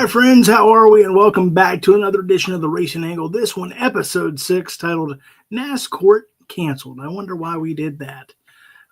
Hi, friends. How are we? And welcome back to another edition of the Racing Angle. This one, episode 6, titled NASCourt Canceled. I wonder why we did that.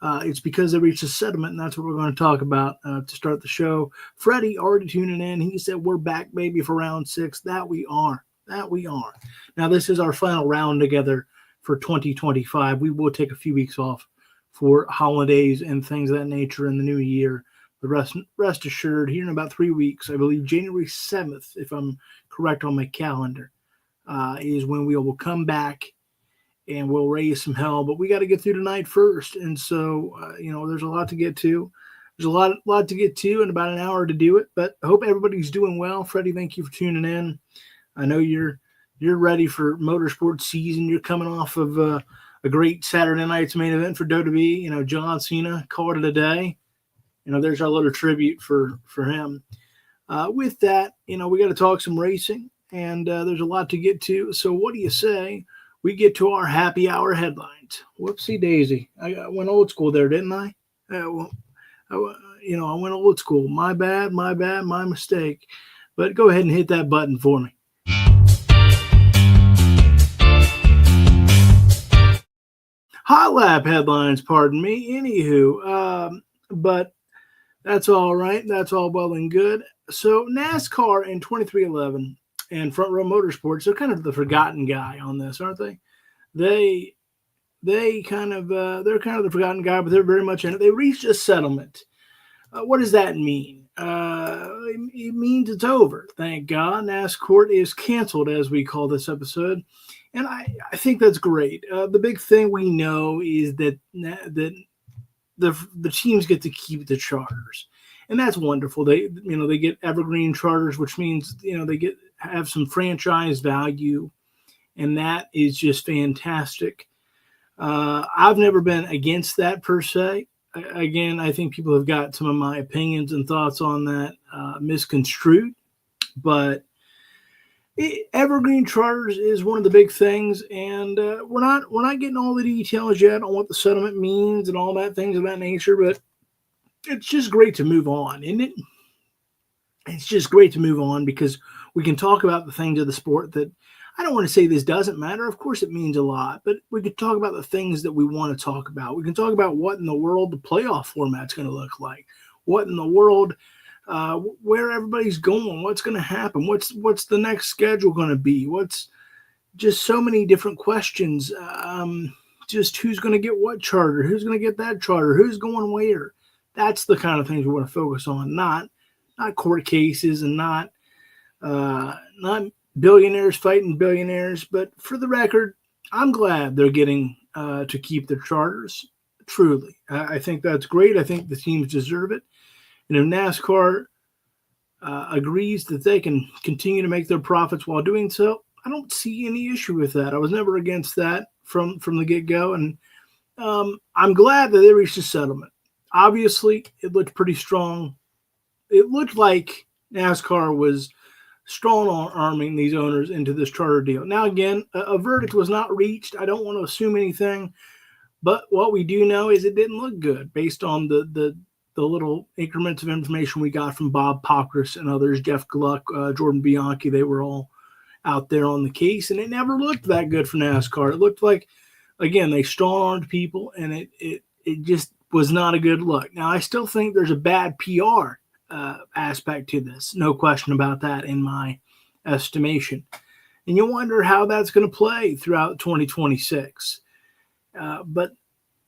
It's because they reached a settlement, and that's what we're going to talk about to start the show. Freddie already tuning in. He said, we're back, baby, for round 6. That we are. Now, this is our final round together for 2025. We will take a few weeks off for holidays and things of that nature in the new year. The rest assured, here in about 3 weeks, I believe January 7th, if I'm correct on my calendar, is when we will come back and we'll raise some hell. But we got to get through tonight first. And so, there's a lot to get to. There's a lot to get to and about an hour to do it. But I hope everybody's doing well. Freddie, thank you for tuning in. I know you're ready for motorsports season. You're coming off of a great Saturday night's main event for WWE. John Cena called it a day. There's our little tribute for him. With that, we got to talk some racing, and there's a lot to get to. So what do you say we get to our happy hour headlines? Whoopsie daisy. I went old school there, didn't I? I went old school. My bad, my mistake. But go ahead and hit that button for me. Hot lap headlines, pardon me. Anywho, but that's all right. That's all well and good. So NASCAR in 2311 and Front Row Motorsports, they're kind of the forgotten guy on this, aren't they? They're kind of the forgotten guy, but they're very much in it. They reached a settlement. What does that mean? It means it's over. Thank God. NASCourt is canceled, as we call this episode. And I think that's great. The big thing we know is that the teams get to keep the charters, and that's wonderful. They get evergreen charters, which means they have some franchise value, and that is just fantastic. I've never been against that per se. Again, I think people have got some of my opinions and thoughts on that misconstrued, but evergreen charters is one of the big things, and we're not getting all the details yet on what the settlement means and all that things of that nature. But it's just great to move on, isn't it? It's just great to move on because we can talk about the things of the sport that I don't want to say this doesn't matter. Of course, it means a lot, but we can talk about the things that we want to talk about. We can talk about what in the world the playoff format's going to look like, what in the world. Where everybody's going, what's going to happen, what's the next schedule going to be, what's just so many different questions, just who's going to get what charter, who's going to get that charter, who's going where. That's the kind of things we want to focus on, not court cases and not billionaires fighting billionaires. But for the record, I'm glad they're getting to keep their charters. Truly, I think that's great. I think the teams deserve it. And if NASCAR agrees that they can continue to make their profits while doing so, I don't see any issue with that. I was never against that from the get-go. And I'm glad that they reached a settlement. Obviously, it looked pretty strong. It looked like NASCAR was strong-arming these owners into this charter deal. Now, again, a verdict was not reached. I don't want to assume anything. But what we do know is it didn't look good based on the little increments of information we got from Bob Pockris and others, Jeff Gluck, Jordan Bianchi. They were all out there on the case, and it never looked that good for NASCAR. It looked like, again, they strong-armed people, and it just was not a good look. Now, I still think there's a bad PR aspect to this. No question about that in my estimation. And you wonder how that's going to play throughout 2026. But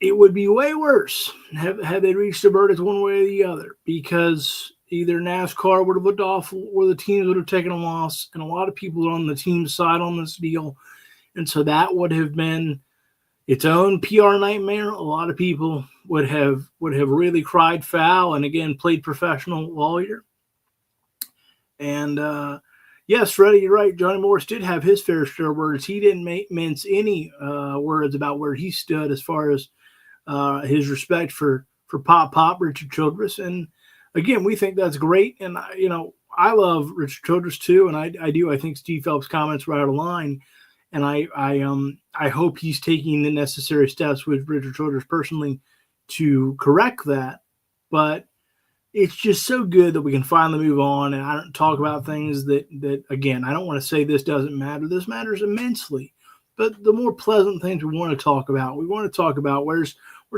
it would be way worse had they reached a verdict one way or the other, because either NASCAR would have looked awful or the teams would have taken a loss, and a lot of people are on the team side on this deal. And so that would have been its own PR nightmare. A lot of people would have really cried foul and, again, played professional lawyer. And, yes, Freddie, you're right. Johnny Morris did have his fair share of words. He didn't mince any words about where he stood as far as his respect for Pop Richard Childress. And again, we think that's great. And I love Richard Childress too, and I do. I think Steve Phelps' comments were out of line, and I hope he's taking the necessary steps with Richard Childress personally to correct that. But it's just so good that we can finally move on and I don't talk about things that again, I don't want to say this doesn't matter. This matters immensely. But the more pleasant things we want to talk about, we want to talk about where's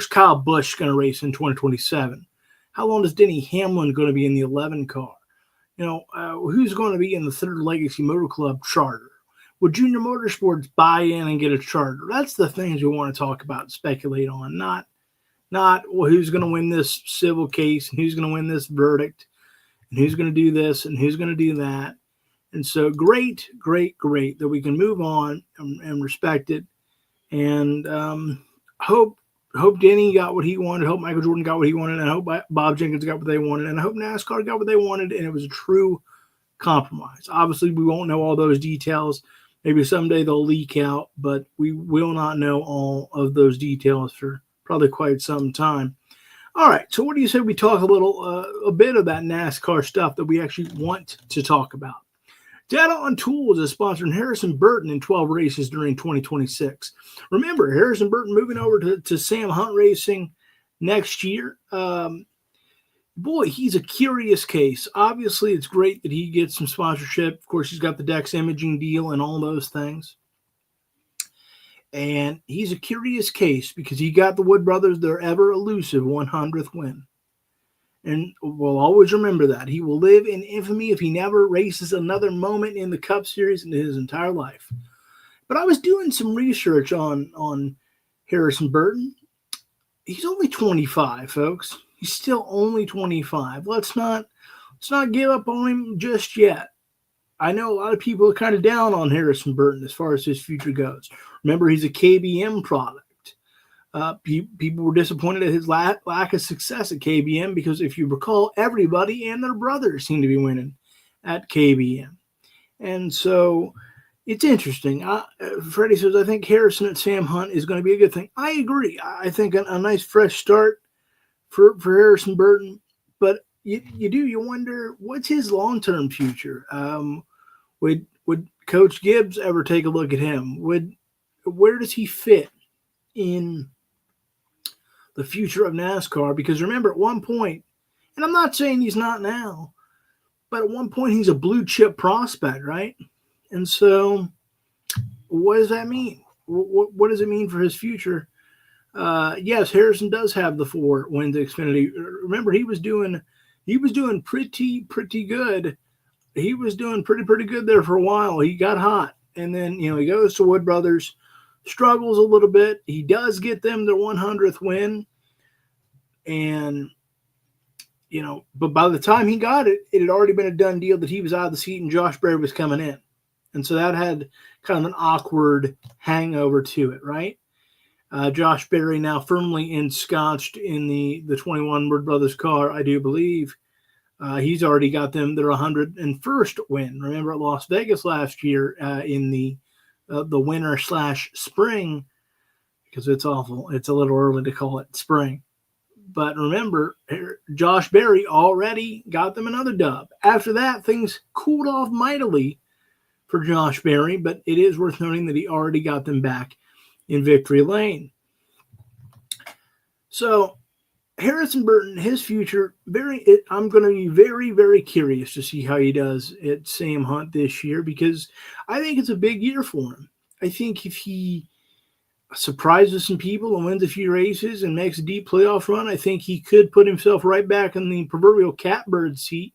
Kyle Busch going to race in 2027? How long is Denny Hamlin going to be in the 11 car? Who's going to be in the Third Legacy Motor Club charter? Would Junior Motorsports buy in and get a charter? That's the things we want to talk about and speculate on, not well, who's going to win this civil case and who's going to win this verdict and who's going to do this and who's going to do that. And so great that we can move on and respect it. And hope Denny got what he wanted. Hope Michael Jordan got what he wanted. And I hope Bob Jenkins got what they wanted. And I hope NASCAR got what they wanted. And it was a true compromise. Obviously, we won't know all those details. Maybe someday they'll leak out, but we will not know all of those details for probably quite some time. All right, so what do you say we talk a bit of that NASCAR stuff that we actually want to talk about? Data on Tools is sponsoring Harrison Burton in 12 races during 2026. Remember, Harrison Burton moving over to Sam Hunt Racing next year. Boy, he's a curious case. Obviously, it's great that he gets some sponsorship. Of course, he's got the Dex Imaging deal and all those things. And he's a curious case because he got the Wood Brothers their ever elusive 100th win. And we'll always remember that. He will live in infamy if he never races another moment in the Cup Series in his entire life. But I was doing some research on Harrison Burton. He's only 25, folks. He's still only 25. Let's not give up on him just yet. I know a lot of people are kind of down on Harrison Burton as far as his future goes. Remember, he's a KBM product. People were disappointed at his lack of success at KBM because, if you recall, everybody and their brothers seem to be winning at KBM. And so it's interesting. Freddie says, I think Harrison at Sam Hunt is going to be a good thing. I agree. I think a nice fresh start for Harrison Burton. But you wonder, what's his long-term future? Would Coach Gibbs ever take a look at him? Where does he fit in the future of NASCAR? Because remember, at one point, and I'm not saying he's not now, but at one point he's a blue chip prospect, right? And so what does that mean? What does it mean for his future? Yes, Harrison does have the 4 wins at Xfinity. Remember, he was doing pretty good. He was doing pretty good there for a while. He got hot, and then he goes to Wood Brothers, struggles a little bit. He does get them their 100th win, and but by the time he got it, it had already been a done deal that he was out of the seat and Josh Berry was coming in, and so that had kind of an awkward hangover to it, right? Josh Berry now firmly ensconced in the 21 Wood Brothers car, I do believe. He's already got them their 101st win. Remember at Las Vegas last year in the winter/spring, because it's awful. It's a little early to call it spring. But remember, Josh Berry already got them another dub. After that, things cooled off mightily for Josh Berry, but it is worth noting that he already got them back in victory lane. So Harrison Burton, his future, I'm going to be very, very curious to see how he does at Sam Hunt this year, because I think it's a big year for him. I think if he surprises some people and wins a few races and makes a deep playoff run, I think he could put himself right back in the proverbial catbird seat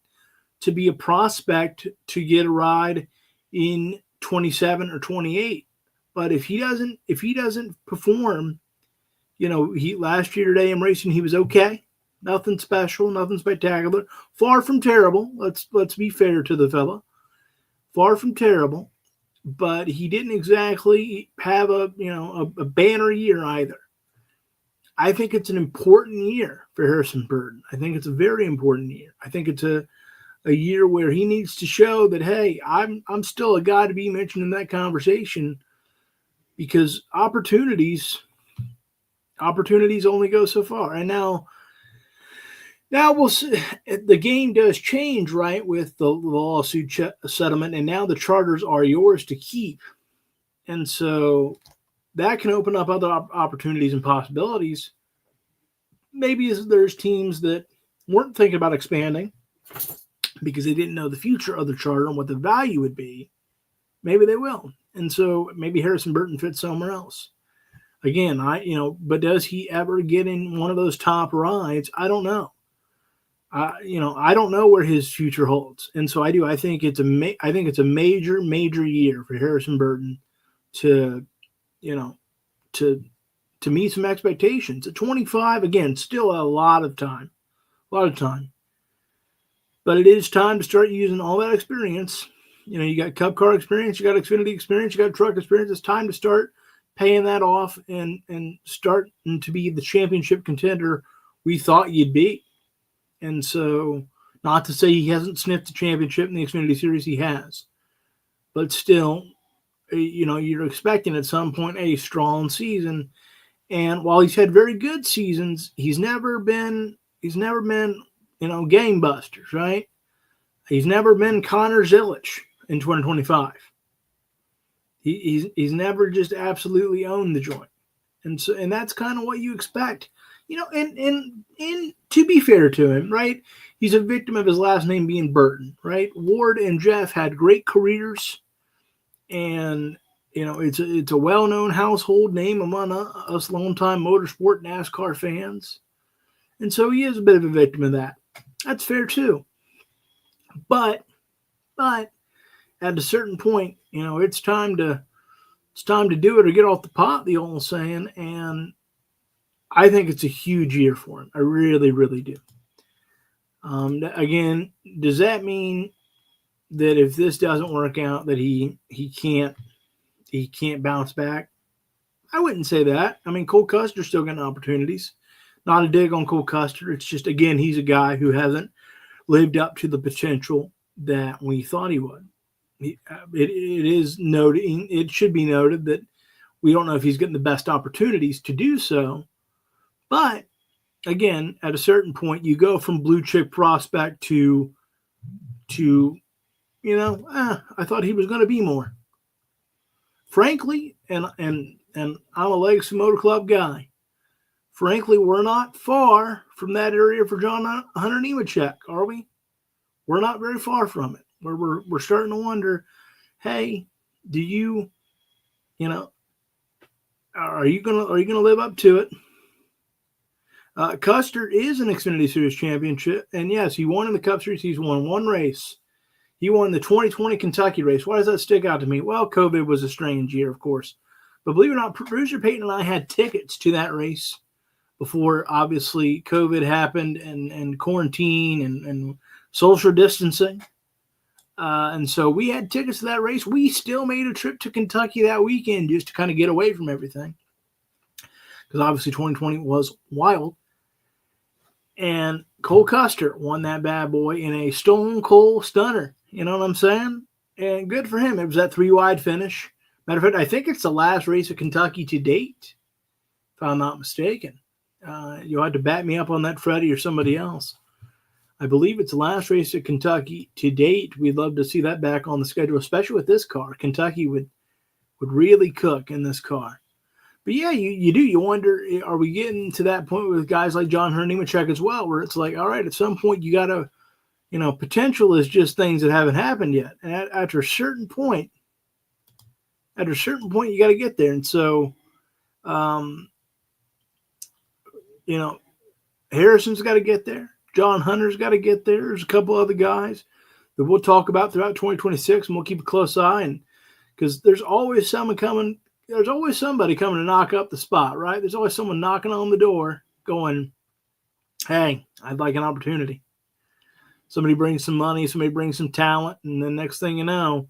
to be a prospect to get a ride in 27 or 28. But if he doesn't perform, he last year today in racing, he was okay. Nothing special, nothing spectacular. Far from terrible. Let's be fair to the fella. Far from terrible, but he didn't exactly have a banner year either. I think it's an important year for Harrison Burton. I think it's a very important year. I think it's a year where he needs to show that, hey, I'm still a guy to be mentioned in that conversation, because opportunities only go so far. And now we'll see. The game does change, right, with the lawsuit settlement, and now the charters are yours to keep. And so that can open up other opportunities and possibilities. Maybe there's teams that, weren't thinking about expanding because they didn't know the future of the charter and what the value would be, maybe they will. And so maybe Harrison Burton fits somewhere else. Again, but does he ever get in one of those top rides? I don't know. I don't know where his future holds, and so I do. I think it's a major year for Harrison Burton to, to meet some expectations. At 25, again, still a lot of time. But it is time to start using all that experience. You got Cup car experience, you got Xfinity experience, you got truck experience. It's time to start paying that off and starting to be the championship contender we thought you'd be. And so, not to say he hasn't sniffed the championship in the Xfinity Series, he has. But still, you're expecting at some point a strong season. And while he's had very good seasons, he's never been game busters, right? He's never been Connor Zilisch in 2025. He's never just absolutely owned the joint. And that's kind of what you expect. And to be fair to him, right? He's a victim of his last name being Burton, right? Ward and Jeff had great careers, and it's a well-known household name among us longtime motorsport NASCAR fans, and so he is a bit of a victim of that. That's fair too. But at a certain point, it's time to do it or get off the pot, the old saying, and I think it's a huge year for him. I really, really do. Again, does that mean that if this doesn't work out, that he can't bounce back? I wouldn't say that. I mean, Cole Custer's still getting opportunities. Not a dig on Cole Custer. It's just, again, he's a guy who hasn't lived up to the potential that we thought he would. It should be noted that we don't know if he's getting the best opportunities to do so. But again, at a certain point, you go from blue chip prospect to I thought he was going to be more. Frankly, and I'm a Legacy Motor Club guy. Frankly, we're not far from that area for John Hunter Nemechek, are we? We're not very far from it. We're starting to wonder, hey, do you are you gonna live up to it? Custer is an Xfinity Series championship, and yes, he won in the Cup Series. He's won one race. He won the 2020 Kentucky race. Why does that stick out to me? Well, COVID was a strange year, of course. But believe it or not, Producer Peyton and I had tickets to that race before, obviously, COVID happened and quarantine and social distancing. And so we had tickets to that race. We still made a trip to Kentucky that weekend just to kind of get away from everything. Because obviously 2020 was wild. And Cole Custer won that bad boy in a stone cold stunner. You know what I'm saying? And good for him. It was that 3-wide finish. Matter of fact, I think it's the last race of Kentucky to date, if I'm not mistaken. You'll have to back me up on that, Freddie, or somebody else. I believe it's the last race at Kentucky to date. We'd love to see that back on the schedule, especially with this car. Kentucky would really cook in this car. But yeah, you do. You wonder, are we getting to that point with guys like John Hunter Nemechek as well, where it's like, all right, at some point you got to, potential is just things that haven't happened yet. And after a certain point, you got to get there. And so, Harrison's got to get there. John Hunter's got to get there. There's a couple other guys that we'll talk about throughout 2026, and we'll keep a close eye. And because there's always someone coming. There's always somebody coming to knock up the spot, right? There's always someone knocking on the door going, hey, I'd like an opportunity. Somebody brings some money, somebody brings some talent, and then next thing you know,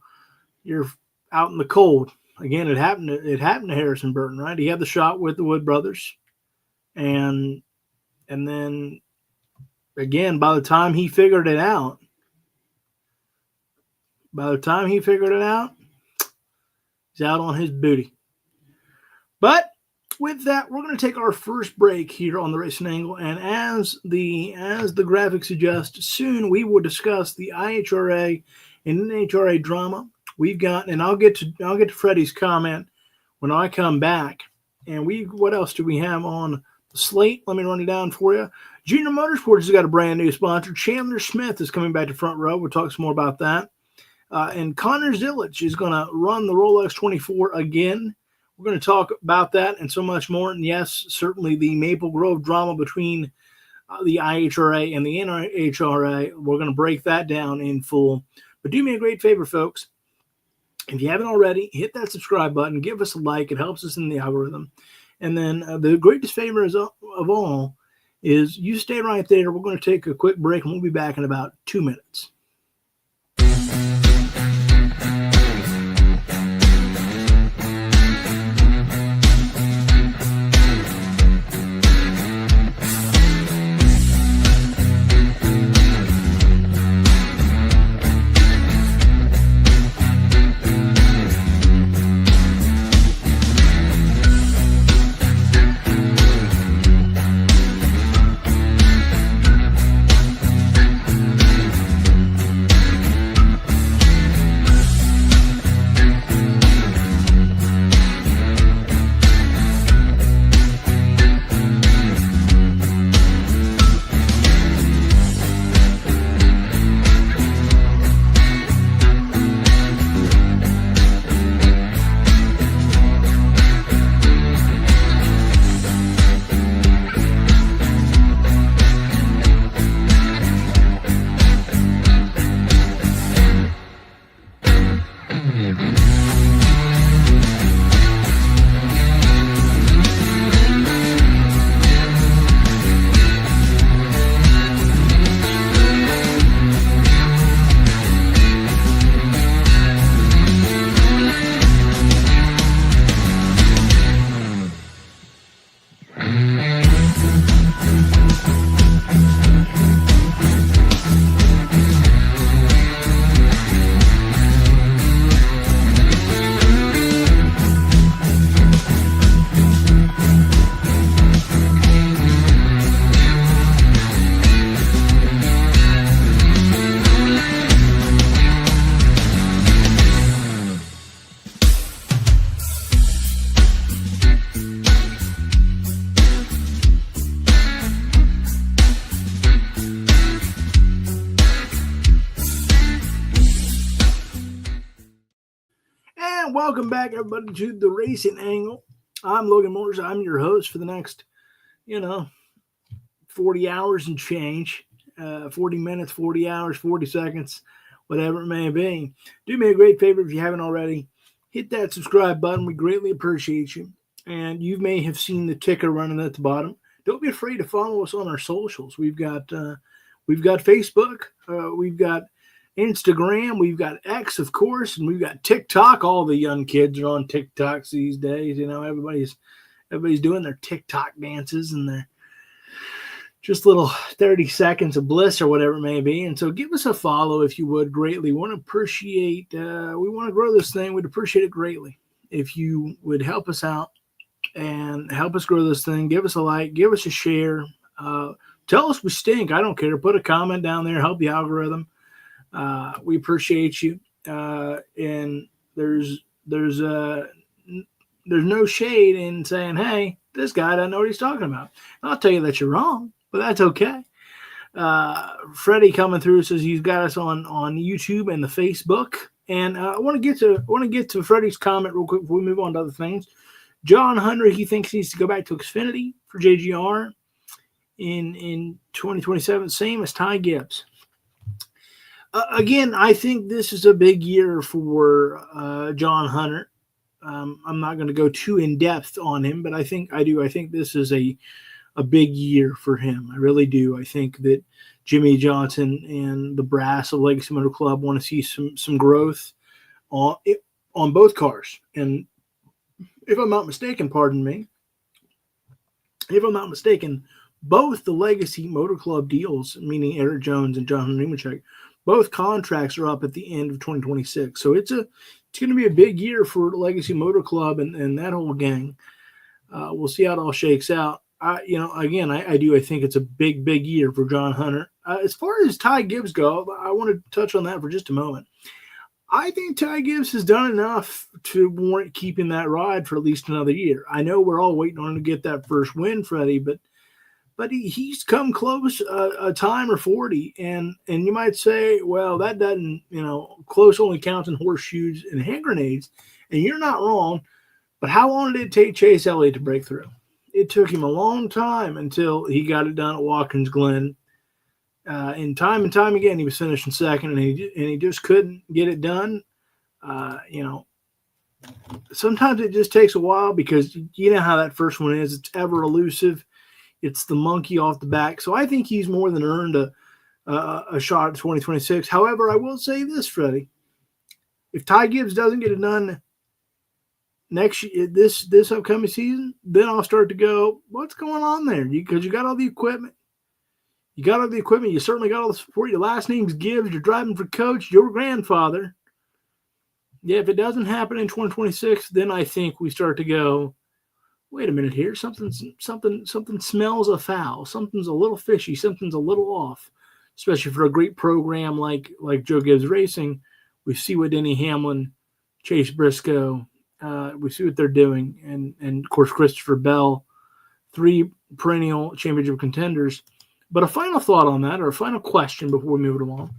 you're out in the cold. Again, it happened to Harrison Burton, right? He had the shot with the Wood brothers. And then, again, by the time he figured it out, he's out on his booty. But with that, we're going to take our first break here on the Racing Angle, and as the graphic suggests, soon we will discuss the IHRA and NHRA drama we've got, and I'll get to Freddie's comment when I come back. And what else do we have on the slate? Let me run it down for you. Junior Motorsports has got a brand new sponsor. Chandler Smith is coming back to front row. We'll talk some more about that. And Connor Zilic is going to run the Rolex 24 again. We're going to talk about that and so much more. And yes, certainly the Maple Grove drama between the IHRA and the NHRA. We're going to break that down in full. But do me a great favor, folks. If you haven't already, hit that subscribe button. Give us a like. It helps us in the algorithm. And then the greatest favor of all is you stay right there. We're going to take a quick break, and we'll be back in about 2 minutes. Welcome back, everybody, to the Racing Angle. I'm Logan Morris. I'm your host for the next, 40 hours and change, 40 minutes, 40 hours, 40 seconds, whatever it may be. Do me a great favor if you haven't already. Hit that subscribe button. We greatly appreciate you. And you may have seen the ticker running at the bottom. Don't be afraid to follow us on our socials. We've got Facebook. We've got Instagram, we've got X, of course, and we've got TikTok. All the young kids are on TikToks these days. Everybody's doing their TikTok dances and their just little 30 seconds of bliss or whatever it may be. And so give us a follow if you would greatly. We want to grow this thing. We'd appreciate it greatly if you would help us out and help us grow this thing. Give us a like, give us a share. Tell us we stink. I don't care. Put a comment down there, help the algorithm. We appreciate you. And there's no shade in saying, hey, this guy doesn't know what he's talking about. And I'll tell you that you're wrong, but that's okay. Freddie coming through says he's got us on YouTube and the Facebook. And I want to get to Freddie's comment real quick before we move on to other things. John Hunter, he thinks he needs to go back to Xfinity for JGR in 2027, same as Ty Gibbs. Again, I think this is a big year for John Hunter. I'm not going to go too in depth on him, but I think this is a big year for him. I really do. I think that Jimmy Johnson and the brass of Legacy Motor Club want to see some growth on both cars. And if I'm not mistaken, both the Legacy Motor Club deals, meaning Eric Jones and John Nemechek, both contracts are up at the end of 2026. So it's going to be a big year for Legacy Motor Club and that whole gang. We'll see how it all shakes out. I think it's a big year for John Hunter. As far as Ty Gibbs go, I want to touch on that for just a moment. I think Ty Gibbs has done enough to warrant keeping that ride for at least another year. I know we're all waiting on him to get that first win, Freddie, but but he's come close a time or 40. And you might say, well, that doesn't, close only counts in horseshoes and hand grenades. And you're not wrong. But how long did it take Chase Elliott to break through? It took him a long time until he got it done at Watkins Glen. And time again, he was finishing second, and he just couldn't get it done. Sometimes it just takes a while because you know how that first one is. It's ever elusive. It's the monkey off the back. So I think he's more than earned a shot at 2026. However, I will say this, Freddie. If Ty Gibbs doesn't get it done next year, this upcoming season, then I'll start to go, what's going on there? Because you got all the equipment. You got all the equipment. You certainly got all the support. Your last name's Gibbs. You're driving for coach, your grandfather. Yeah, if it doesn't happen in 2026, then I think we start to go, wait a minute here. Something smells afoul. Something's a little fishy. Something's a little off, especially for a great program like Joe Gibbs Racing. We see what Denny Hamlin, Chase Briscoe, we see what they're doing. And of course, Christopher Bell, 3 perennial championship contenders. But a final thought on that, or a final question before we move it along.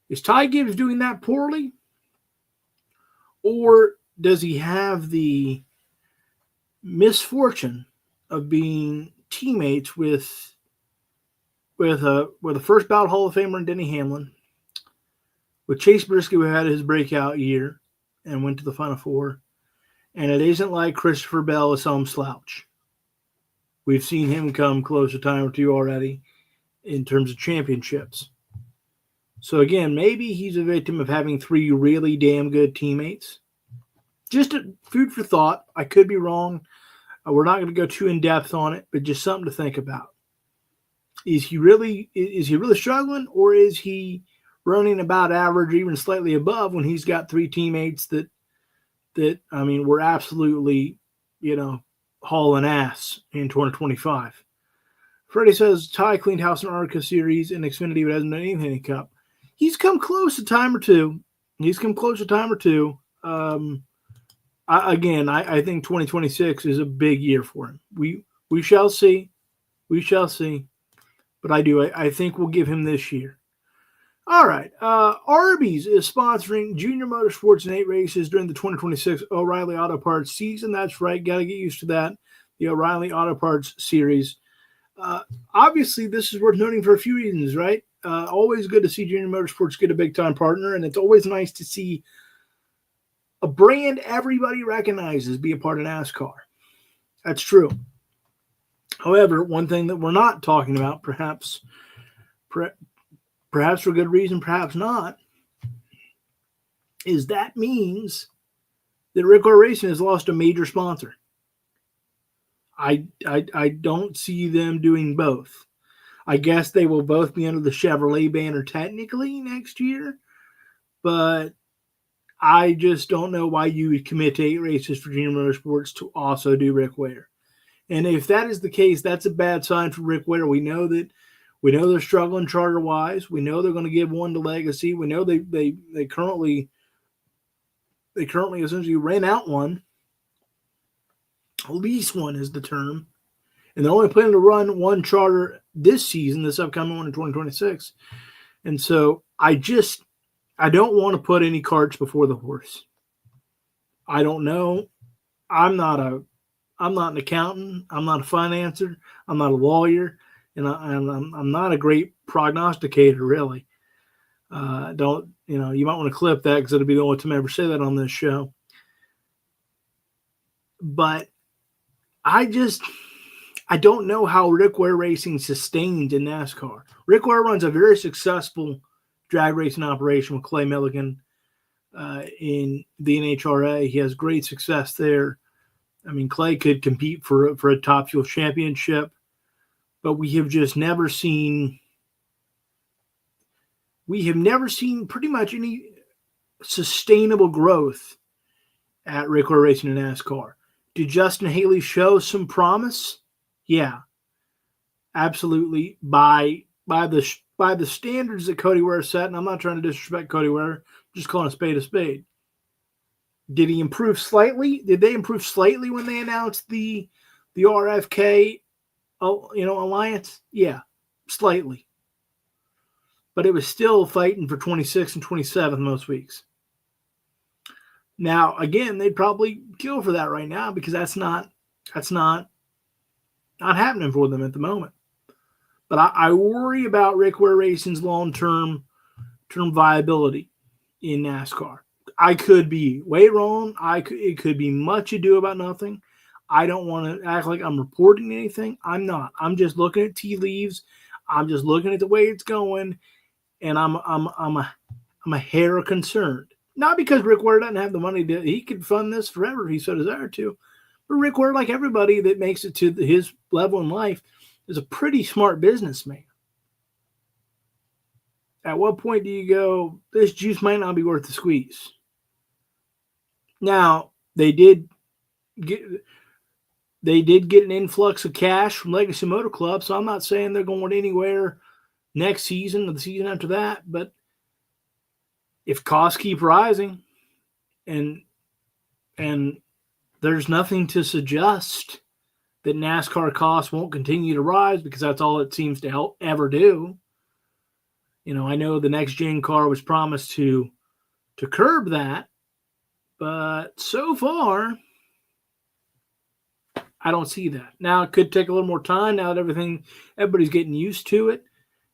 Is Ty Gibbs doing that poorly? Or does he have the misfortune of being teammates with a first ballot Hall of Famer in Denny Hamlin, with Chase Briscoe, who had his breakout year and went to the Final Four, and it isn't like Christopher Bell is some slouch. We've seen him come close a time or two already in terms of championships. So again, maybe he's a victim of having 3 really damn good teammates. Just a food for thought. I could be wrong. We're not going to go too in depth on it, but just something to think about. Is he really struggling, or is he running about average, even slightly above, when he's got 3 teammates that were absolutely, hauling ass in 2025? Freddie says Ty cleaned house in Arca Series and Xfinity, but hasn't done anything in Cup. He's come close a time or two. I think 2026 is a big year for him. We shall see. But I think we'll give him this year. All right. Arby's is sponsoring Junior Motorsports and 8 races during the 2026 O'Reilly Auto Parts season. That's right. Got to get used to that. The O'Reilly Auto Parts series. Obviously, this is worth noting for a few reasons, right? Always good to see Junior Motorsports get a big-time partner, and it's always nice to see a brand everybody recognizes be a part of NASCAR. That's true. However, one thing that we're not talking about, perhaps for good reason, perhaps not, is that means that Rick Car Racing has lost a major sponsor. I don't see them doing both. I guess they will both be under the Chevrolet banner technically next year, but I just don't know why you would commit to 8 races for Junior Motorsports to also do Rick Ware. And if that is the case, that's a bad sign for Rick Ware. We know they're struggling charter-wise. We know they're going to give one to Legacy. We know they currently essentially ran out one. Lease one is the term. And they're only planning to run one charter this season, this upcoming one in 2026. And so I don't want to put any carts before the horse. I don't know. I'm not an accountant. I'm not a financer. I'm not a lawyer. And I'm not a great prognosticator, really. You might want to clip that because it'll be the only time I ever say that on this show. But I don't know how Rick Ware Racing sustains in NASCAR. Rick Ware runs a very successful drag racing operation with Clay Milligan in the NHRA. He has great success there. I mean, Clay could compete for a Top Fuel championship, but we have never seen pretty much any sustainable growth at Rick Ware Racing in NASCAR. Did Justin Haley show some promise? Yeah, absolutely. By the standards that Cody Ware set, and I'm not trying to disrespect Cody Ware, just calling a spade a spade. Did he improve slightly? Did they improve slightly when they announced the RFK alliance? Yeah, slightly. But it was still fighting for 26th and 27th most weeks. Now, again, they'd probably kill for that right now because that's not happening for them at the moment. But I worry about Rick Ware Racing's long-term viability in NASCAR. I could be way wrong. It could be much ado about nothing. I don't want to act like I'm reporting anything. I'm not. I'm just looking at tea leaves. I'm just looking at the way it's going, and I'm a hair concerned. Not because Rick Ware doesn't have the money he could fund this forever if he so desired to. But Rick Ware, like everybody that makes it to his level in life, is a pretty smart businessman. At what point do you go, this juice might not be worth the squeeze? Now, they did get an influx of cash from Legacy Motor Club, so I'm not saying they're going anywhere next season or the season after that, but if costs keep rising and there's nothing to suggest that NASCAR costs won't continue to rise because that's all it seems to ever do. I know the next gen car was promised to curb that, but so far, I don't see that. Now, it could take a little more time now that everybody's getting used to it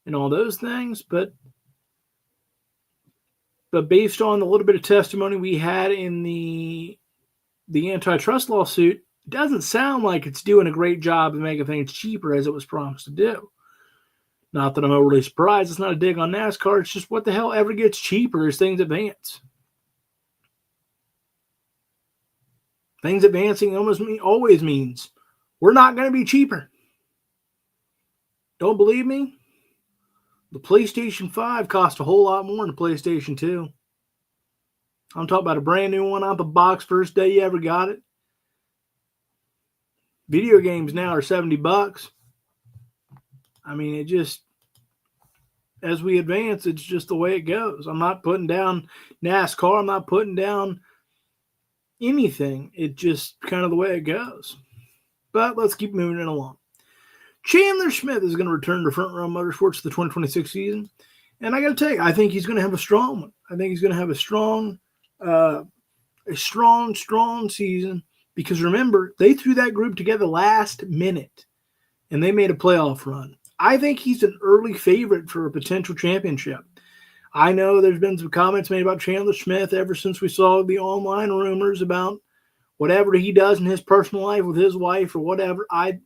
and all those things, but based on the little bit of testimony we had in the antitrust lawsuit, it doesn't sound like it's doing a great job of making things cheaper as it was promised to do. Not that I'm overly surprised. It's not a dig on NASCAR. It's just what the hell ever gets cheaper as things advance. Things advancing always means we're not going to be cheaper. Don't believe me? The PlayStation 5 cost a whole lot more than the PlayStation 2. I'm talking about a brand new one out the box first day you ever got it. Video games now are $70. I mean, it just, as we advance, it's just the way it goes. I'm not putting down NASCAR. I'm not putting down anything. It's just kind of the way it goes. But let's keep moving it along. Chandler Smith is going to return to Front Row Motorsports for the 2026 season. And I got to tell you, I think he's going to have a strong one. I think he's going to have a strong season. Because remember, they threw that group together last minute. And they made a playoff run. I think he's an early favorite for a potential championship. I know there's been some comments made about Chandler Smith ever since we saw the online rumors about whatever he does in his personal life with his wife or whatever. I'm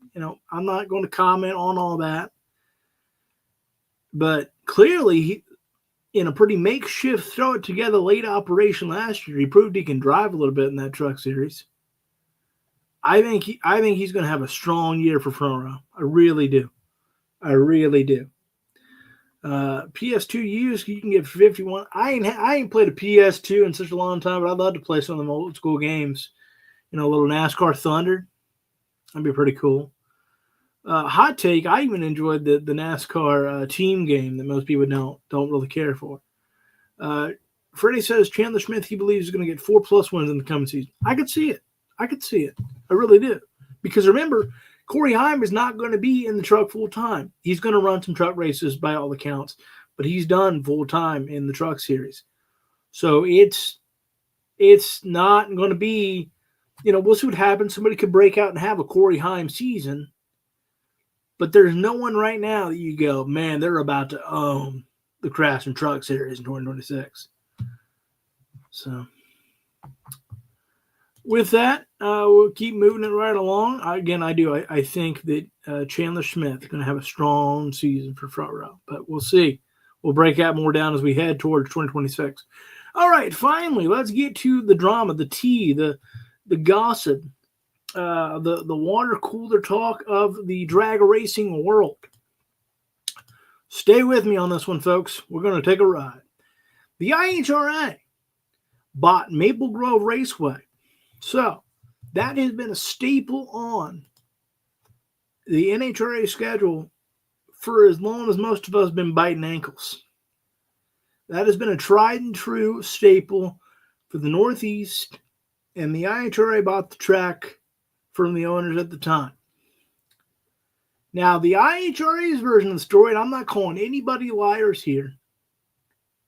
not going to comment on all that. But clearly, in a pretty makeshift throw it together late operation last year, he proved he can drive a little bit in that truck series. I think he's going to have a strong year for Front Row. I really do. PS2 used, you can get for $51. I ain't played a PS2 in such a long time, but I'd love to play some of them old school games. A little NASCAR Thunder. That'd be pretty cool. Hot take, I even enjoyed the NASCAR team game that most people don't really care for. Freddie says Chandler Smith, he believes, is going to get 4+ wins in the coming season. I could see it. I really do. Because remember, Corey Heim is not going to be in the truck full time. He's going to run some truck races by all accounts, but he's done full time in the truck series. So it's not going to be, we'll see what happens. Somebody could break out and have a Corey Heim season, but there's no one right now that you go, man, they're about to own the Craftsman Truck Series in 2026. So with that, we'll keep moving it right along. Again, I think that Chandler Smith is going to have a strong season for Front Row, but we'll see. We'll break that more down as we head towards 2026. All right, finally, let's get to the drama, the tea, the gossip, the water cooler talk of the drag racing world. Stay with me on this one, folks. We're going to take a ride. The IHRA bought Maple Grove Raceway. So that has been a staple on the NHRA schedule for as long as most of us have been biting ankles. That has been a tried and true staple for the Northeast, and the IHRA bought the track from the owners at the time. Now, the IHRA's version of the story, and I'm not calling anybody liars here.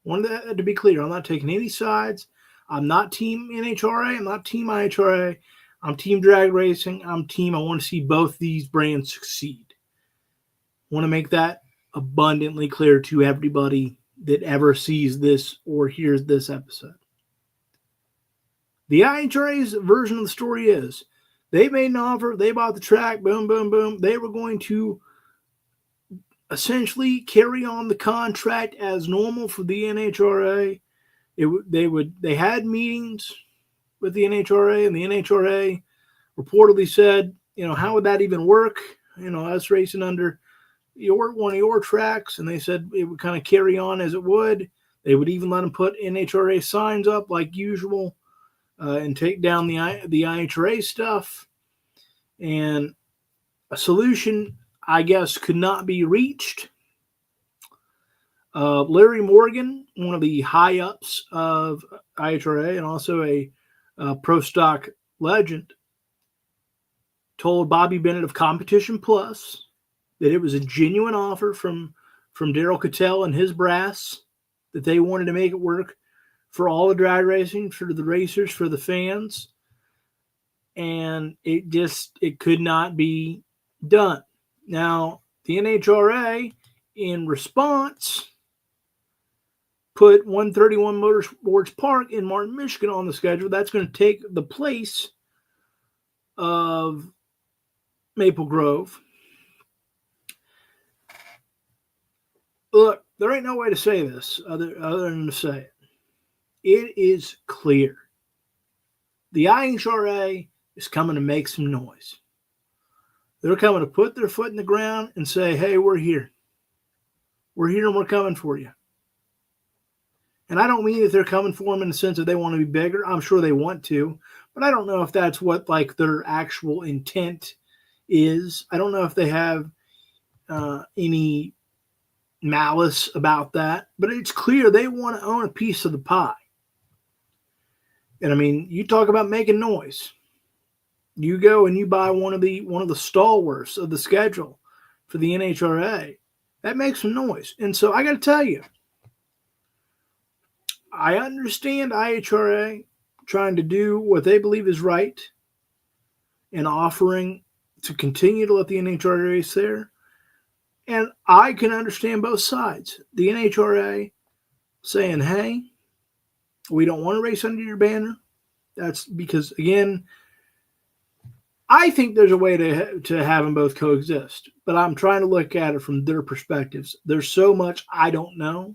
Wanted to be clear, I'm not taking any sides. I'm not team NHRA. I'm not team IHRA. I'm team drag racing. I want to see both these brands succeed. I want to make that abundantly clear to everybody that ever sees this or hears this episode. The IHRA's version of the story is they made an offer, they bought the track, boom, boom, boom. They were going to essentially carry on the contract as normal for the NHRA. They had meetings with the NHRA, and the NHRA reportedly said, how would that even work? Us racing under one of your tracks, and they said it would kind of carry on as it would. They would even let them put NHRA signs up like usual, and take down the IHRA stuff. And a solution, I guess, could not be reached. Larry Morgan, one of the high-ups of IHRA and also a pro stock legend, told Bobby Bennett of Competition Plus that it was a genuine offer from Daryl Cattell and his brass, that they wanted to make it work for all the drag racing, for the racers, for the fans. And it could not be done. Now, the NHRA, in response, put 131 Motorsports Park in Martin, Michigan on the schedule. That's going to take the place of Maple Grove. Look, there ain't no way to say this other than to say it. It is clear. The IHRA is coming to make some noise. They're coming to put their foot in the ground and say, hey, we're here. We're here and we're coming for you. And I don't mean that they're coming for them in the sense that they want to be bigger. I'm sure they want to, but I don't know if that's what their actual intent is. I don't know if they have any malice about that, but it's clear they want to own a piece of the pie. And I mean, you talk about making noise. You go and you buy one of the stalwarts of the schedule for the NHRA. That makes some noise. And so I got to tell you, I understand IHRA trying to do what they believe is right and offering to continue to let the NHRA race there. And I can understand both sides. The NHRA saying, hey, we don't want to race under your banner. That's because, again, I think there's a way to have them both coexist, but I'm trying to look at it from their perspectives. There's so much I don't know,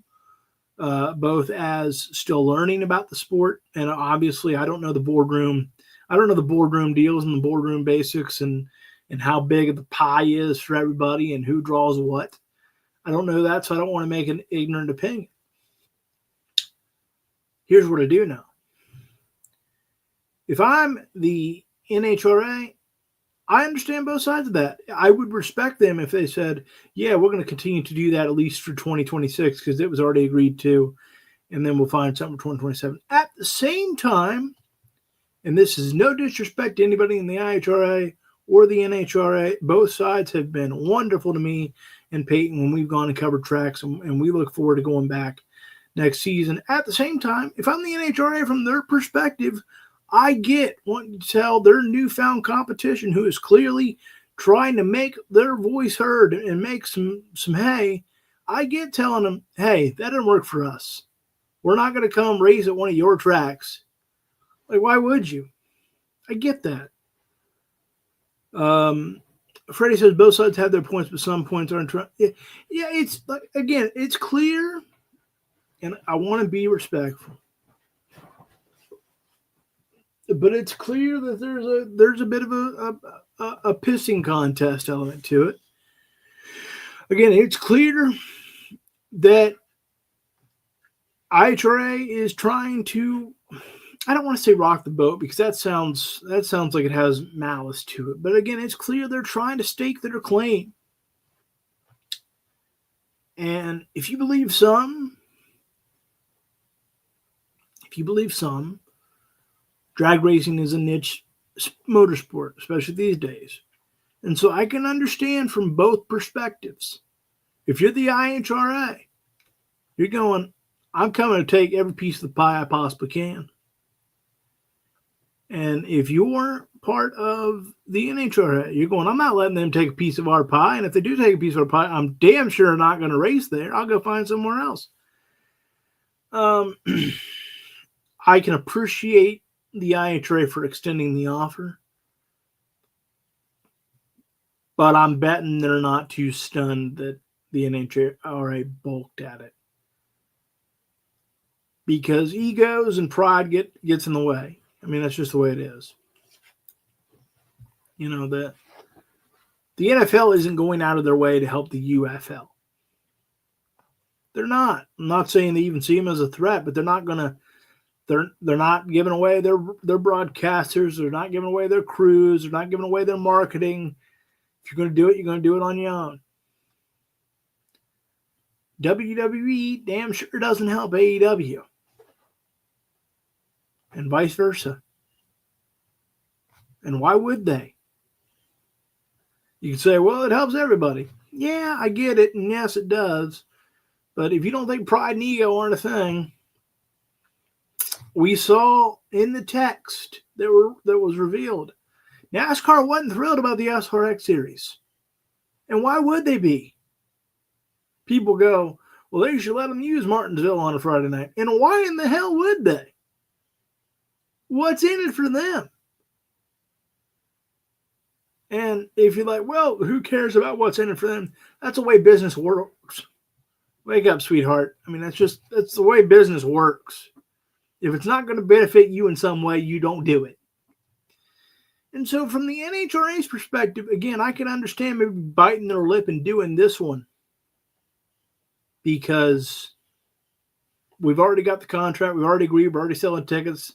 both as still learning about the sport, and obviously I don't know the boardroom. I don't know the boardroom deals and the boardroom basics and how big the pie is for everybody and who draws what. I don't know that, so I don't want to make an ignorant opinion. Here's what I do know. If I'm the NHRA, I understand both sides of that. I would respect them if they said, yeah, we're going to continue to do that at least for 2026 because it was already agreed to, and then we'll find something for 2027. At the same time, and this is no disrespect to anybody in the IHRA or the NHRA, both sides have been wonderful to me and Peyton when we've gone and covered tracks, and we look forward to going back next season. At the same time, if I'm the NHRA from their perspective, I get wanting to tell their newfound competition, who is clearly trying to make their voice heard and make some hay. I get telling them, hey, that didn't work for us. We're not going to come race at one of your tracks. Like, why would you? I get that. Freddie says both sides have their points, but some points aren't. Yeah, it's like, again, it's clear, and I want to be respectful. But it's clear that there's a bit of a pissing contest element to it. Again, it's clear that IHRA is trying to, I don't want to say rock the boat because that sounds like it has malice to it. But again, it's clear they're trying to stake their claim. And if you believe some, drag racing is a niche motorsport, especially these days. And so I can understand from both perspectives. If you're the IHRA, you're going, I'm coming to take every piece of the pie I possibly can. And if you're part of the NHRA, you're going, I'm not letting them take a piece of our pie. And if they do take a piece of our pie, I'm damn sure not going to race there. I'll go find somewhere else. I can appreciate the IHRA for extending the offer, but I'm betting they're not too stunned that the NHRA balked at it, because egos and pride gets in the way. I mean, that's just the way it is. You know, the NFL isn't going out of their way to help the UFL. They're not. I'm not saying they even see them as a threat, but they're not going to. They're not giving away their broadcasters. They're not giving away their crews. They're not giving away their marketing. If you're going to do it, you're going to do it on your own. WWE damn sure doesn't help AEW. And vice versa. And why would they? You can say, well, it helps everybody. Yeah, I get it. And yes, it does. But if you don't think pride and ego aren't a thing, we saw in the text that was revealed, NASCAR wasn't thrilled about the SRX series. And why would they be? People go, well, they should let them use Martinsville on a Friday night. And why in the hell would they? What's in it for them? And if you're like, well, who cares about what's in it for them? That's the way business works. Wake up, sweetheart. I mean, that's the way business works. If it's not going to benefit you in some way, you don't do it. And so from the NHRA's perspective, again, I can understand maybe biting their lip and doing this one, because we've already got the contract. We've already agreed. We're already selling tickets.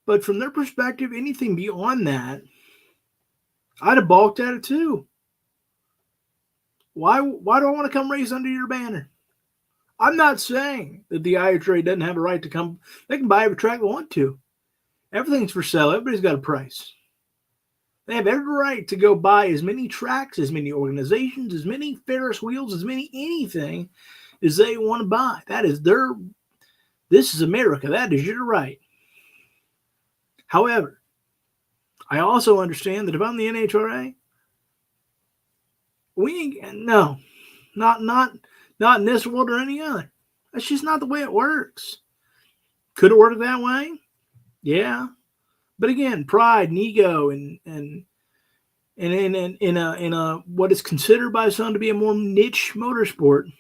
But from their perspective, anything beyond that, I'd have balked at it too. Why do I want to come race under your banner? I'm not saying that the IHRA doesn't have a right to come. They can buy every track they want to. Everything's for sale. Everybody's got a price. They have every right to go buy as many tracks, as many organizations, as many Ferris wheels, as many anything as they want to buy. That is this is America. That is your right. However, I also understand that if I'm the NHRA, not in this world or any other. That's just not the way it works. Could it work that way? Yeah. But again, pride and ego and in a what is considered by some to be a more niche motorsport,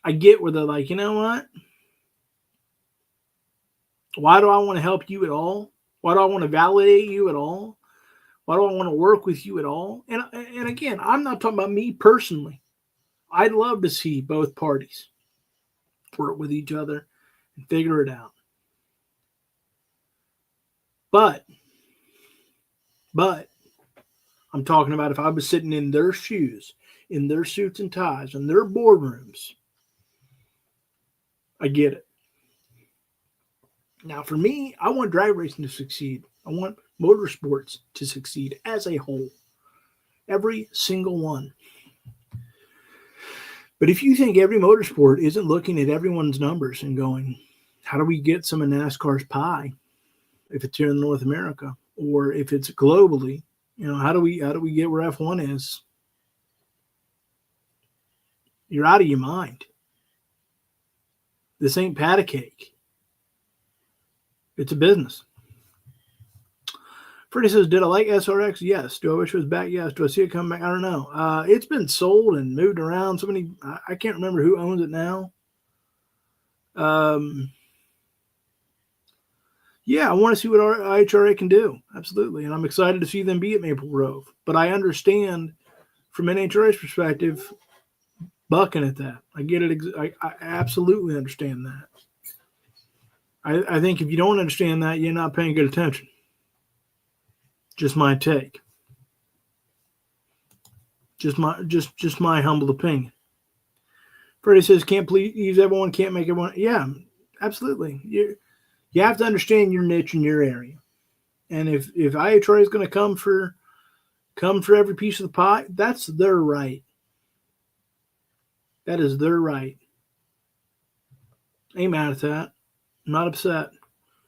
I get where they're like, you know what? Why do I want to help you at all? Why do I want to validate you at all? Why do I want to work with you at all? And again, I'm not talking about me personally. I'd love to see both parties work with each other and figure it out. But I'm talking about if I was sitting in their shoes, in their suits and ties, in their boardrooms, I get it. Now, for me, I want drag racing to succeed. I want motorsports to succeed as a whole. Every single one. But if you think every motorsport isn't looking at everyone's numbers and going, how do we get some of NASCAR's pie if it's here in North America? Or if it's globally, how do we get where F1 is? You're out of your mind. This ain't pat a cake. It's a business. Freddie says, did I like SRX? Yes. Do I wish it was back? Yes. Do I see it come back? I don't know. It's been sold and moved around. I can't remember who owns it now. Yeah, I want to see what our IHRA can do. Absolutely. And I'm excited to see them be at Maple Grove. But I understand from NHRA's perspective, bucking at that. I get it. I absolutely understand that. I think if you don't understand that, you're not paying good attention. Just my take. Just my humble opinion. Freddie says, can't please everyone, can't make everyone. Yeah, absolutely. You have to understand your niche in your area. And if IHRA is going to come for every piece of the pie, that's their right. That is their right. Ain't mad at that. I'm not upset.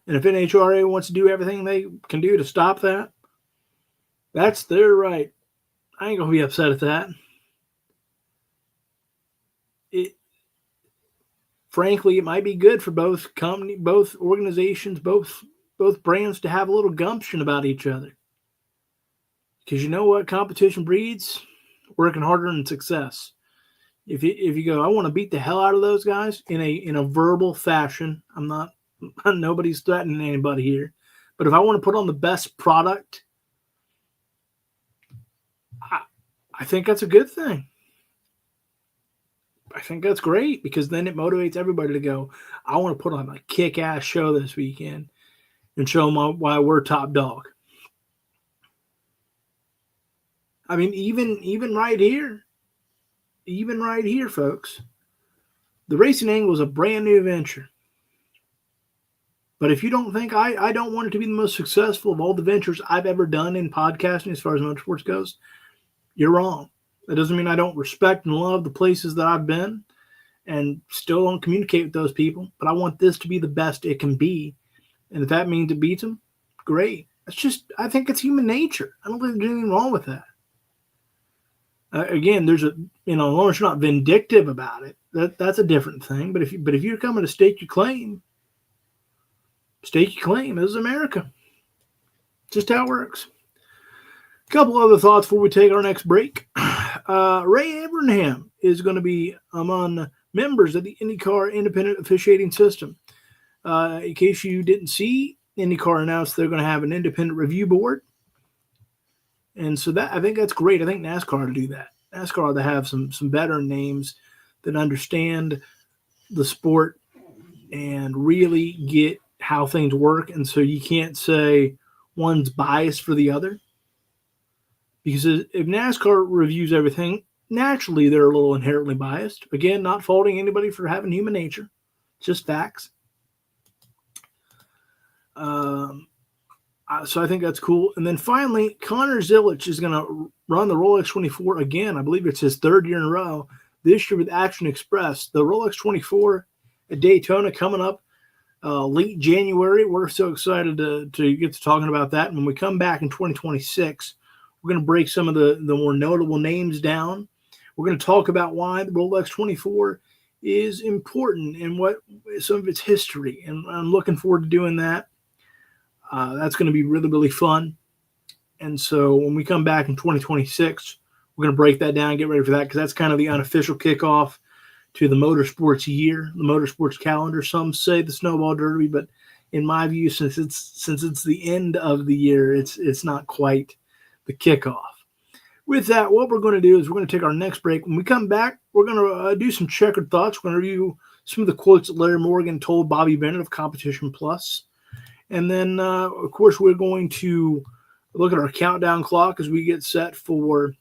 And if NHRA wants to do everything they can do to stop that, that's their right. I ain't going to be upset at that. Frankly, it might be good for both organizations, both brands to have a little gumption about each other. Because you know what competition breeds? Working harder than success. If you go, I want to beat the hell out of those guys in a verbal fashion. Nobody's threatening anybody here. But if I want to put on the best product, I think that's a good thing. I think that's great because then it motivates everybody to go, I want to put on a kick-ass show this weekend and show them why we're top dog. I mean, even right here, folks, the Racing Angle is a brand new venture. But if you don't think I don't want it to be the most successful of all the ventures I've ever done in podcasting as far as motorsports goes, you're wrong. That doesn't mean I don't respect and love the places that I've been and still don't communicate with those people. But I want this to be the best it can be. And if that means it beats them, great. I think it's human nature. I don't think there's anything wrong with that. Again, there's as long as you're not vindictive about it, that's a different thing. But if you're coming to stake your claim. This is America. Just how it works. A couple other thoughts before we take our next break. Ray Abraham is going to be among members of the IndyCar Independent Officiating System. In case you didn't see, IndyCar announced they're going to have an independent review board. And so I think that's great. I think NASCAR to do that. NASCAR to have some better names that understand the sport and really get how things work. And so you can't say one's biased for the other. Because if NASCAR reviews everything, naturally they're a little inherently biased. Again, not faulting anybody for having human nature. Just facts. So I think that's cool. And then finally, Connor Zilic is going to run the Rolex 24 again. I believe it's his third year in a row. This year with Action Express. The Rolex 24 at Daytona coming up late January. We're so excited to get to talking about that. And when we come back in 2026, we're going to break some of the more notable names down. We're going to talk about why the Rolex 24 is important and what some of its history. And I'm looking forward to doing that. That's going to be really, really fun. And so when we come back in 2026, we're going to break that down and get ready for that because that's kind of the unofficial kickoff to the motorsports year, the motorsports calendar. Some say the Snowball Derby, but in my view, since it's the end of the year, it's not quite the kickoff. With that, what we're going to do is we're going to take our next break. When we come back, we're going to do some checkered thoughts. We're going to review some of the quotes that Larry Morgan told Bobby Bennett of Competition Plus. And then, of course, we're going to look at our countdown clock as we get set for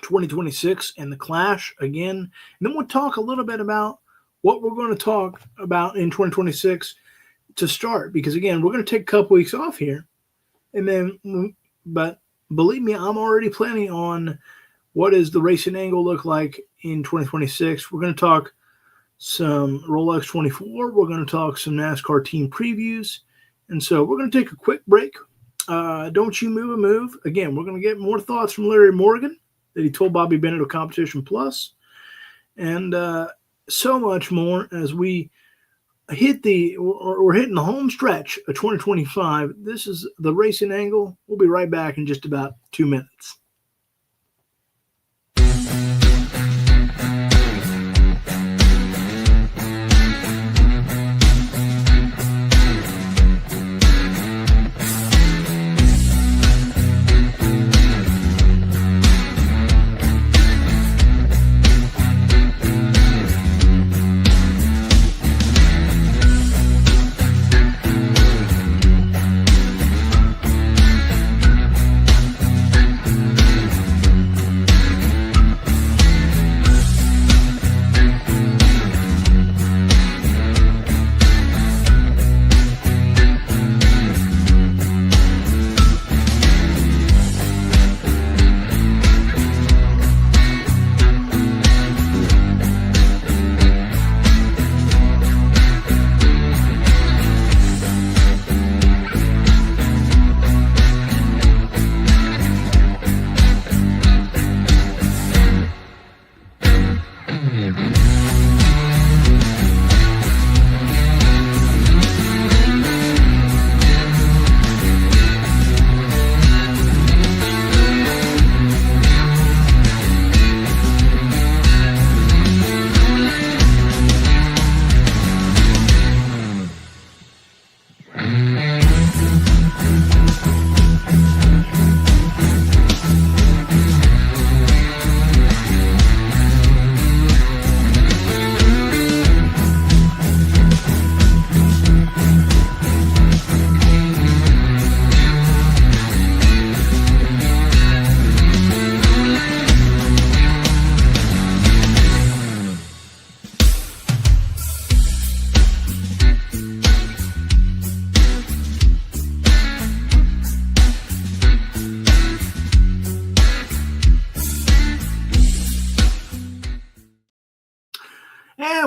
2026 and the Clash again. And then we'll talk a little bit about what we're going to talk about in 2026 to start. Because, again, we're going to take a couple weeks off here. And then, but believe me, I'm already planning on what does the Racing Angle look like in 2026. We're going to talk some Rolex 24. We're going to talk some NASCAR team previews. And so we're going to take a quick break. Don't you move a move. Again, we're going to get more thoughts from Larry Morgan that he told Bobby Bennett of Competition Plus. And so much more as we we're hitting the home stretch of 2025. This is the Racing Angle. We'll be right back in just about 2 minutes.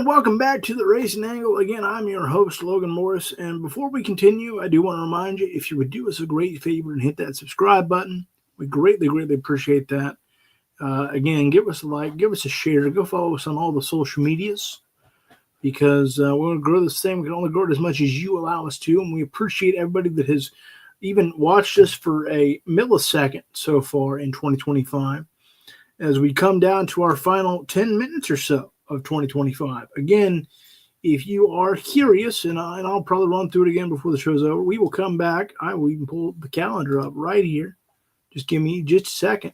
And welcome back to the Racing Angle. Again, I'm your host, Logan Morris. And before we continue, I do want to remind you, if you would do us a great favor and hit that subscribe button, we greatly, greatly appreciate that. Again, give us a like, give us a share, go follow us on all the social medias, because we want to grow this thing. We can only grow it as much as you allow us to, and we appreciate everybody that has even watched us for a millisecond so far in 2025 as we come down to our final 10 minutes or so of 2025. Again, if you are curious, and I'll probably run through it again before the show's over, we will come back. I will even pull the calendar up right here. Just give me just a second.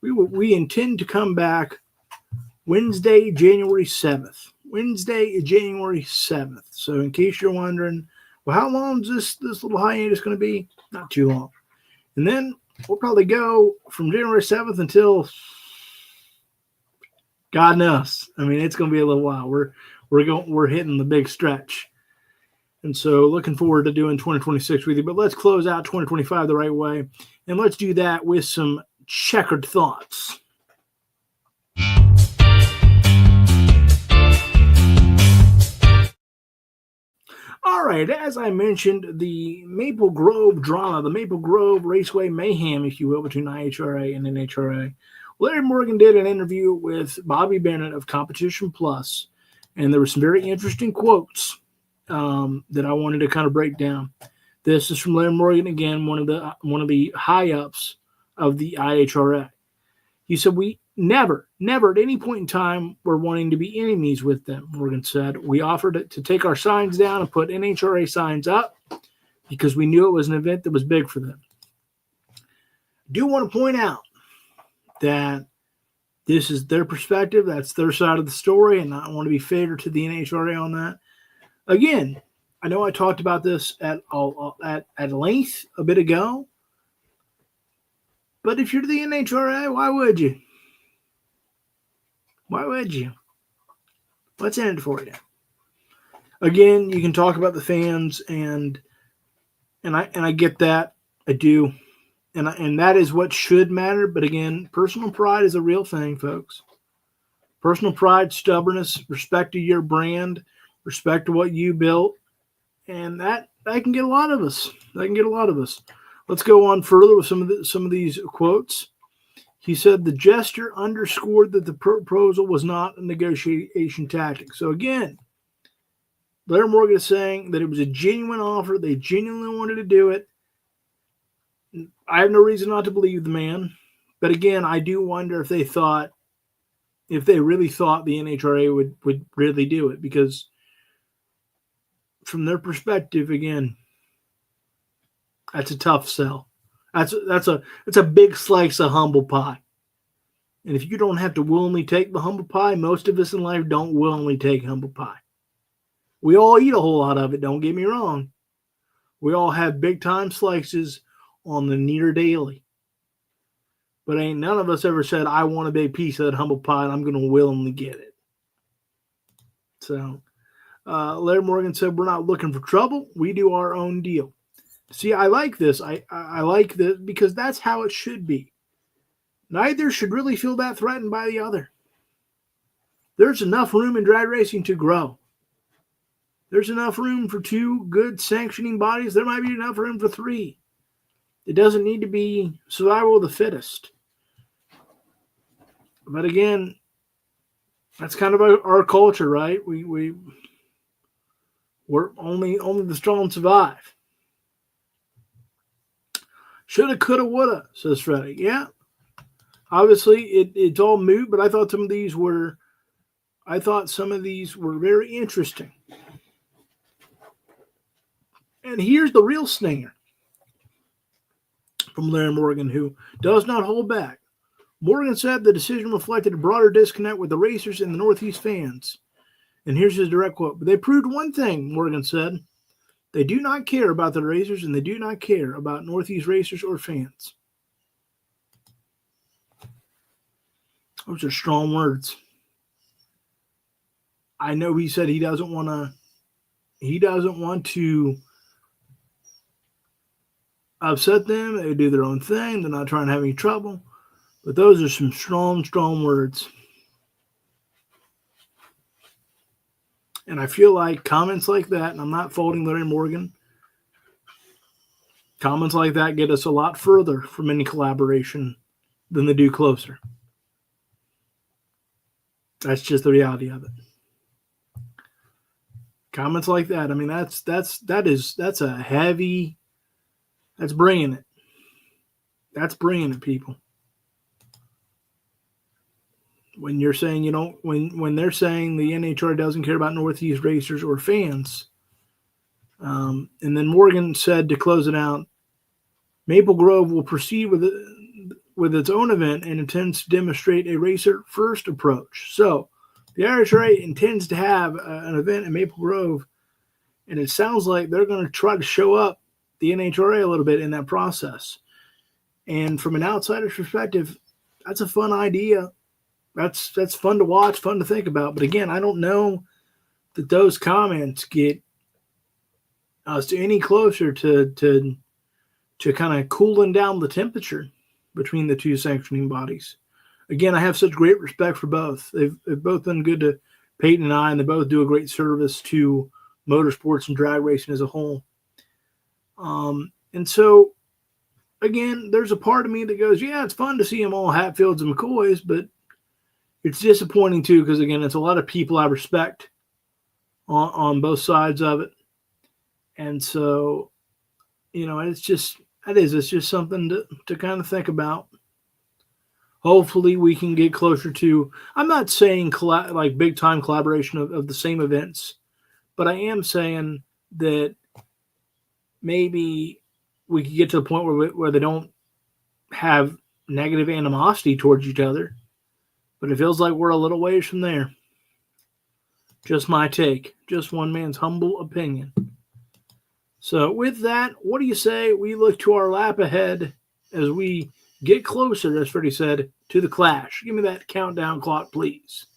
We intend to come back Wednesday, January 7th. Wednesday, January 7th. So in case you're wondering, well, how long is this little hiatus going to be? Not too long. And then we'll probably go from January 7th until God knows. I mean, it's going to be a little while. We're hitting the big stretch. And so looking forward to doing 2026 with you. But let's close out 2025 the right way. And let's do that with some checkered thoughts. All right, as I mentioned, the Maple Grove drama, the Maple Grove Raceway mayhem, if you will, between IHRA and NHRA. Larry Morgan did an interview with Bobby Bennett of Competition Plus, and there were some very interesting quotes that I wanted to kind of break down. This is from Larry Morgan again, one of the high ups of the IHRA. He said, "We never at any point in time were wanting to be enemies with them," Morgan said. "We offered to take our signs down and put NHRA signs up because we knew it was an event that was big for them." I do want to point out that this is their perspective. That's their side of the story, and I want to be fair to the NHRA on that. Again, I know I talked about this at length a bit ago, but if you're the NHRA, why would you? Why would you? What's in it for you? Again, you can talk about the fans, and I get that. I do. And that is what should matter. But again, personal pride is a real thing, folks. Personal pride, stubbornness, respect to your brand, respect to what you built. And that can get a lot of us. Let's go on further with some of these quotes. He said the gesture underscored that the proposal was not a negotiation tactic. So again, Larry Morgan is saying that it was a genuine offer. They genuinely wanted to do it. I have no reason not to believe the man. But again, I do wonder if they really thought the NHRA would really do it, because from their perspective, again, that's a tough sell. That's a big slice of humble pie. And if you don't have to willingly take the humble pie, most of us in life don't willingly take humble pie. We all eat a whole lot of it, don't get me wrong. We all have big time slices on the near daily. But ain't none of us ever said, I want a big piece of that humble pie and I'm going to willingly get it. So Larry Morgan said, we're not looking for trouble. We do our own deal. See, I like this. I like this because that's how it should be. Neither should really feel that threatened by the other. There's enough room in drag racing to grow. There's enough room for 2 good sanctioning bodies. There might be enough room for 3. It doesn't need to be survival of the fittest. But again, that's kind of our culture, right? We're only the strong survive. Shoulda, coulda, woulda, says Freddie. Yeah. Obviously, it's all moot, but I thought some of these were very interesting. And here's the real stinger from Larry Morgan, who does not hold back. Morgan said the decision reflected a broader disconnect with the racers and the Northeast fans. And here's his direct quote. But they proved one thing, Morgan said. They do not care about the racers, and they do not care about Northeast racers or fans. Those are strong words. I know he said he doesn't want to upset them. They do their own thing. They're not trying to have any trouble. But those are some strong, strong words. And I feel like comments like that, and I'm not faulting Larry Morgan, comments like that get us a lot further from any collaboration than they do closer. That's just the reality of it. Comments like that, I mean, that's a heavy, that's bringing it. That's bringing it, people. When you're saying you don't, when they're saying the NHR doesn't care about Northeast racers or fans, and then Morgan said to close it out, Maple Grove will proceed with its own event and intends to demonstrate a racer-first approach. So the IRHRA intends to have an event in Maple Grove, and it sounds like they're going to try to show up the NHRA a little bit in that process. And from an outsider's perspective, that's a fun idea. That's fun to watch, fun to think about. But again, I don't know that those comments get us any closer to kind of cooling down the temperature between the two sanctioning bodies. Again, I have such great respect for both. They've both been good to Peyton and I, and they both do a great service to motorsports and drag racing as a whole. And so, again, there's a part of me that goes, yeah, it's fun to see them all Hatfields and McCoys, but it's disappointing too, because again, it's a lot of people I respect on both sides of it. And so, it's just something to kind of think about. Hopefully we can get closer to, I'm not saying like big time collaboration of the same events, but I am saying that maybe we could get to the point where they don't have negative animosity towards each other. But it feels like we're a little ways from there. Just my take. Just one man's humble opinion. So with that, what do you say we look to our lap ahead as we get closer, as Freddie said, to the Clash? Give me that countdown clock, please.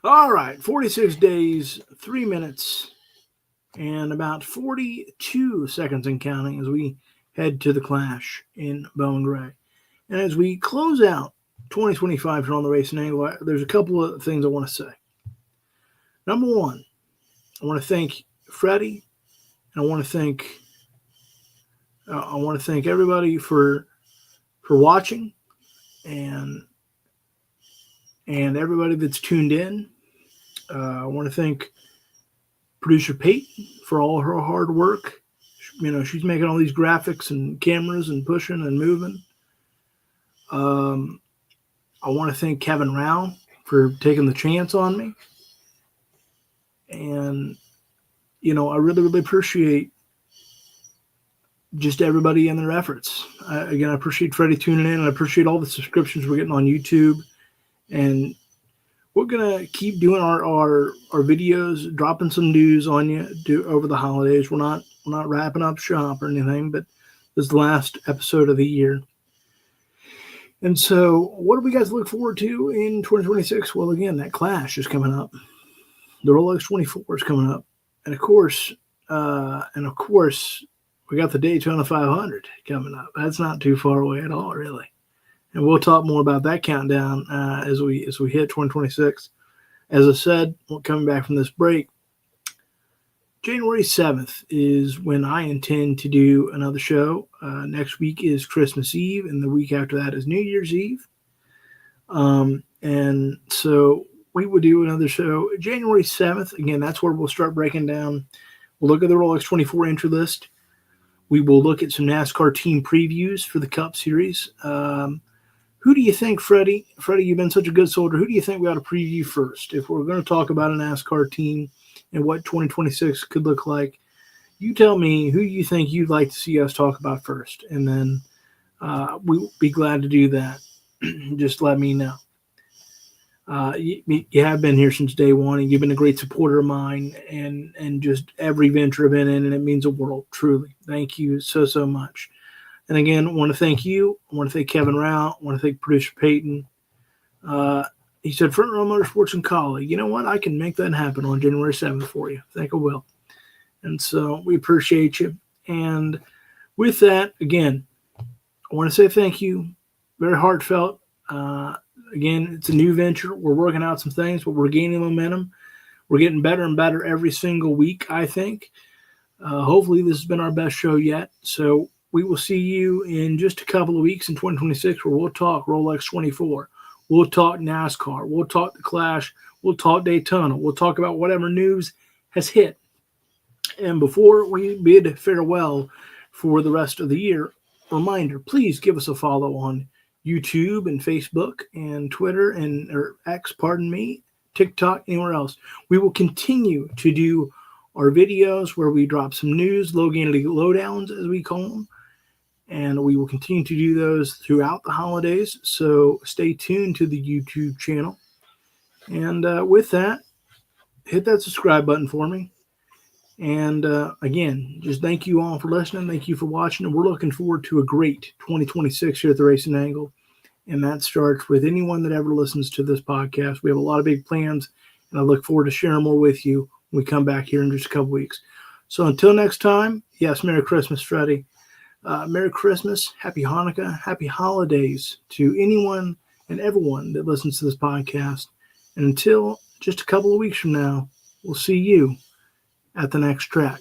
All right, 46 days, 3 minutes, and about 42 seconds and counting as we head to the Clash in Bowman Gray. And as we close out 2025 here on the Racing Angle, there's a couple of things I want to say. Number one, I want to thank Freddie, and I want to thank everybody for watching, and everybody that's tuned in. I want to thank producer Peyton for all her hard work. She's making all these graphics and cameras and pushing and moving. I want to thank Kevin Rao for taking the chance on me. And, I really, really appreciate just everybody and their efforts. I appreciate Freddie tuning in, and I appreciate all the subscriptions we're getting on YouTube. And we're going to keep doing our videos, dropping some news on you over the holidays. We're not wrapping up shop or anything, but this is the last episode of the year. And so what do we guys look forward to in 2026? Well, again, that Clash is coming up. The Rolex 24 is coming up. And of course, we got the Daytona 500 coming up. That's not too far away at all, really. And we'll talk more about that countdown as we hit 2026. As I said, coming back from this break, January 7th is when I intend to do another show. Next week is Christmas Eve, and the week after that is New Year's Eve. And so we will do another show January 7th. Again, that's where we'll start breaking down. We'll look at the Rolex 24 entry list. We will look at some NASCAR team previews for the Cup Series. Who do you think, Freddie? Freddie, you've been such a good soldier. Who do you think we ought to preview first? If we're going to talk about a NASCAR team and what 2026 could look like, you tell me who you think you'd like to see us talk about first. And then we'll be glad to do that. Just let me know. You have been here since day one, and you've been a great supporter of mine and just every venture I've been in, and it means the world, truly. Thank you so much. And again, I want to thank you. I want to thank Kevin Rao. I want to thank producer Peyton. He said, Front Row Motorsports and Collie. You know what? I can make that happen on January 7th for you. I think I will. And so we appreciate you. And with that, again, I want to say thank you. Very heartfelt. Again, it's a new venture. We're working out some things, but we're gaining momentum. We're getting better and better every single week, I think. Hopefully, this has been our best show yet. So we will see you in just a couple of weeks in 2026 where we'll talk Rolex 24. We'll talk NASCAR. We'll talk the Clash. We'll talk Daytona. We'll talk about whatever news has hit. And before we bid farewell for the rest of the year, reminder, please give us a follow on YouTube and Facebook and Twitter or X, pardon me, TikTok, anywhere else. We will continue to do our videos where we drop some news, Loganity lowdowns, as we call them. And we will continue to do those throughout the holidays. So stay tuned to the YouTube channel. And with that, hit that subscribe button for me. And again, just thank you all for listening. Thank you for watching. And we're looking forward to a great 2026 here at the Racing Angle. And that starts with anyone that ever listens to this podcast. We have a lot of big plans, and I look forward to sharing more with you when we come back here in just a couple weeks. So until next time, yes, Merry Christmas, Freddie. Merry Christmas, Happy Hanukkah, Happy Holidays to anyone and everyone that listens to this podcast. And until just a couple of weeks from now, we'll see you at the next track.